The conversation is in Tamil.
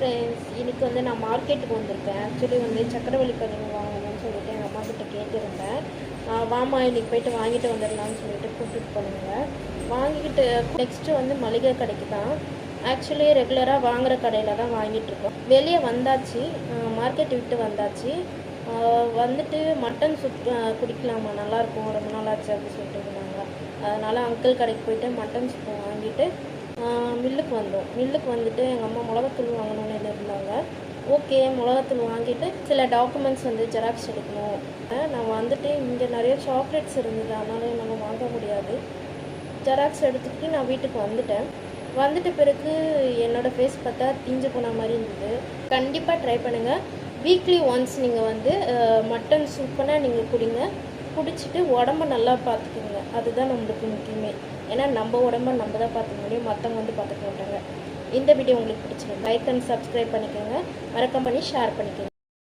ஃப்ரெண்ட்ஸ், இன்னைக்கு வந்து நான் மார்க்கெட்டுக்கு வந்திருக்கேன். ஆக்சுவலி வந்து சக்கரவள்ளி கிழங்கு வாங்கணும்னு சொல்லிட்டு எங்கள் அம்மா கிட்ட கேட்டிருந்தேன். வாமா இன்னைக்கு போயிட்டு வாங்கிட்டு வந்துடலாம்னு சொல்லிட்டு கூப்பிட்டு போனாங்க. வாங்கிக்கிட்டு நெக்ஸ்ட்டு வந்து மளிகை கடைக்கு தான். ஆக்சுவலி ரெகுலராக வாங்குகிற கடையில் தான் வாங்கிட்டுருக்கோம். வெளியே வந்தாச்சு, மார்க்கெட் விட்டு வந்தாச்சு. வந்துட்டு மட்டன் சூப் குடிக்கலாமா, நல்லாயிருக்கும், ரொம்ப நாள் ஆச்சு அப்படின்னு சொல்லிட்டு இருந்தாங்க. அதனால் அங்கிள் கடைக்கு போயிட்டு மட்டன் சூப் வாங்கிட்டு மில்லுக்கு வந்தோம். மில்லுக்கு வந்துட்டு எங்கள் அம்மா மிளகாத்தூள் வாங்கணும்னு இருந்தாங்க. ஓகே, மிளகாத்தூள் வாங்கிட்டு சில டாக்குமெண்ட்ஸ் வந்து ஜெராக்ஸ் எடுக்கணும். நான் வந்துட்டு இங்கே நிறைய சாக்லேட்ஸ் இருந்தது, அதனால நம்ம வாங்க முடியாது. ஜெராக்ஸ் எடுத்துக்கிட்டு நான் வீட்டுக்கு வந்துட்டேன். வந்துட்ட பிறகு என்னோடய ஃபேஸ் பார்த்தா தீஞ்சு போன மாதிரி இருந்தது. கண்டிப்பாக ட்ரை பண்ணுங்கள். வீக்லி ஒன்ஸ் நீங்கள் வந்து மட்டன் சூப்புனா நீங்கள் குடிங்க. குடிச்சிட்டு உடம்ப நல்லா பார்த்துக்குங்க. அதுதான் நம்மளுக்கு முக்கியமே. ஏன்னா நம்ம உடம்ப நம்ம தான் பார்த்துக்க முடியும், மற்றவங்க வந்து பார்த்துக்க மாட்டாங்க. இந்த வீடியோ உங்களுக்கு பிடிச்சிருக்கு லைக் அண்ட் சப்ஸ்கிரைப் பண்ணிக்கோங்க. மறக்காம பண்ணி ஷேர் பண்ணிக்கோங்க.